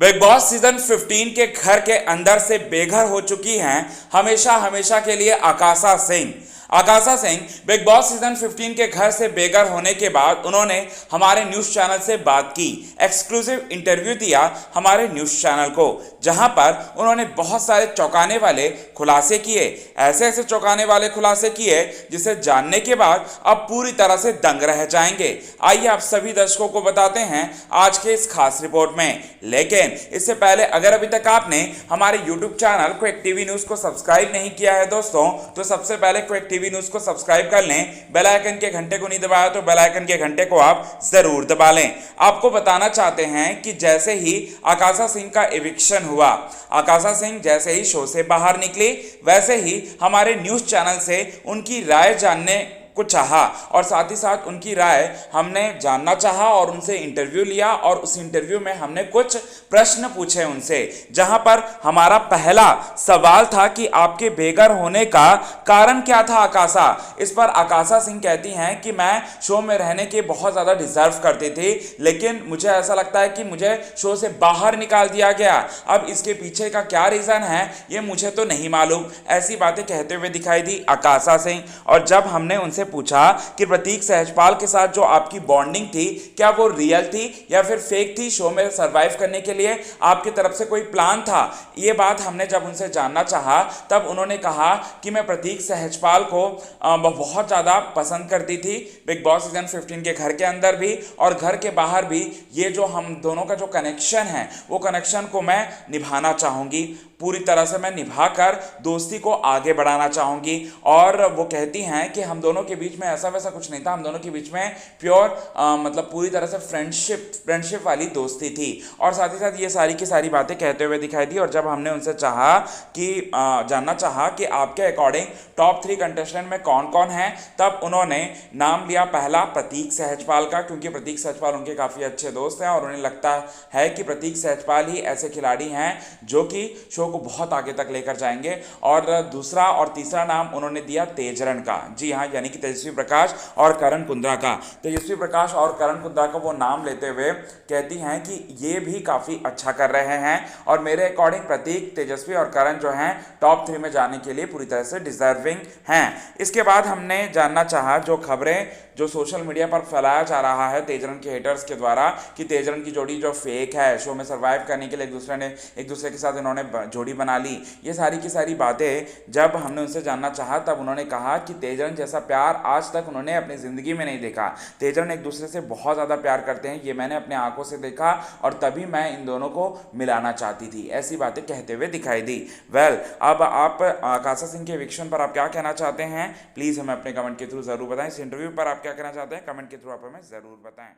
Big Boss season 15 के घर के अंदर से बेघर हो चुकी हैं हमेशा हमेशा के लिए Akasha Singh. Akasha Singh Bigg Boss season 15 के घर से बेघर होने के बाद उन्होंने हमारे न्यूज चैनल से बात की, एक्सक्लूसिव इंटरव्यू दिया हमारे न्यूज चैनल को, जहां पर उन्होंने बहुत सारे चौंकाने वाले खुलासे किए, ऐसे ऐसे चौंकाने वाले खुलासे किए जिसे जानने के बाद अब पूरी तरह से दंग रह जाएंगे। आइए आप सभी दर्शकों को बताते हैं आज के इस खास रिपोर्ट में। लेकिन इससे पहले अगर अभी तक आपने हमारे YouTube channel quick TV news को सब्सक्राइब नहीं किया है दोस्तों, तो सबसे पहले क्विक टीवी न्यूज को सब्सक्राइब कर लें। बेल आइकन के घंटे को नहीं दबाया तो बेल आइकन के घंटे को आप जरूर दबा लें। आपको बताना चाहते हैं कि जैसे ही आकाशा सिंह का एविक्शन हुआ, आकाशा सिंह जैसे ही शो से बाहर निकली, वैसे ही हमारे न्यूज चैनल से उनकी राय जानने को चाहा और साथ ही साथ उनकी राय हमने जानना चाहा और उनसे इंटरव्यू लिया और उस इंटरव्यू में हमने कुछ प्रश्न पूछे उनसे, जहां पर हमारा पहला सवाल था कि आपके बेघर होने का कारण क्या था आकाशा। इस पर आकाशा सिंह कहती हैं कि मैं शो में रहने के बहुत ज़्यादा डिजर्व करती थी, लेकिन मुझे ऐसा लगता है कि मुझे शो से बाहर निकाल दिया गया। अब इसके पीछे का क्या रीज़न है ये मुझे तो नहीं मालूम। ऐसी बातें कहते हुए दिखाई दी आकाशा सिंह। और जब हमने उनसे पूछा कि प्रतीक सहजपाल के साथ जो आपकी बॉन्डिंग थी, क्या वो रियल थी या फिर फेक थी, शो में सरवाइव करने के लिए आपकी तरफ से कोई प्लान था, ये बात हमने जब उनसे जानना चाहा तब उन्होंने कहा कि मैं प्रतीक सहजपाल को बहुत ज़्यादा पसंद करती थी, बिग बॉस सीजन 15 के घर के अंदर भी और घर के बाहर भी। ये जो हम दोनों का जो कनेक्शन है वो कनेक्शन को मैं निभाना चाहूँगी, पूरी तरह से मैं निभाकर दोस्ती को आगे बढ़ाना चाहूँगी। और वो कहती हैं कि हम दोनों के बीच में ऐसा वैसा कुछ नहीं था, हम दोनों के बीच में प्योर मतलब पूरी तरह से फ्रेंडशिप वाली दोस्ती थी। और साथ ही साथ ये सारी की सारी बातें कहते हुए दिखाई दी। और जब हमने उनसे जानना चाहा कि आपके अकॉर्डिंग टॉप 3 कंटेस्टेंट में कौन कौन है, तब उन्होंने नाम लिया पहला प्रतीक सहजपाल का, क्योंकि प्रतीक सहजपाल उनके काफ़ी अच्छे दोस्त हैं और उन्हें लगता है कि प्रतीक सहजपाल ही ऐसे खिलाड़ी हैं जो कि शो को बहुत आगे तक लेकर जाएंगे। और दूसरा और तीसरा नाम उन्होंने दिया तेजरन का, जी हाँ, यानी कि तेजस्वी प्रकाश और करण कुंद्रा का। तेजस्वी प्रकाश और करण कुंद्रा का वो नाम लेते हुए कहती हैं कि ये भी काफ़ी अच्छा कर रहे हैं और मेरे अकॉर्डिंग प्रतीक, तेजस्वी और करण जो हैं टॉप 3 में जाने के लिए पूरी तरह से डिजर्विंग हैं। इसके बाद हमने जानना चाहा जो खबरें जो सोशल मीडिया पर फैलाया जा रहा है तेजरन के हेटर्स के द्वारा कि तेजरन की जोड़ी जो फेक है, शो में सर्वाइव करने के लिए एक दूसरे के साथ इन्होंने जोड़ी बना ली, ये सारी की सारी बातें जब हमने उनसे जानना चाहा तब उन्होंने कहा कि तेजरन जैसा प्यार आज तक उन्होंने अपनी ज़िंदगी में नहीं देखा। तेजरन एक दूसरे से बहुत ज़्यादा प्यार करते हैं, ये मैंने अपने आंखों से देखा और तभी मैं इन दोनों को मिलाना चाहती थी। ऐसी बातें कहते हुए दिखाई दी। अब आप आकाशा सिंह के एविक्शन पर आप क्या कहना चाहते हैं, प्लीज़ हमें अपने कमेंट के थ्रू ज़रूर बताएं। इस इंटरव्यू पर आप क्या कहना चाहते हैं, कमेंट के थ्रू आप हमें ज़रूर बताएं।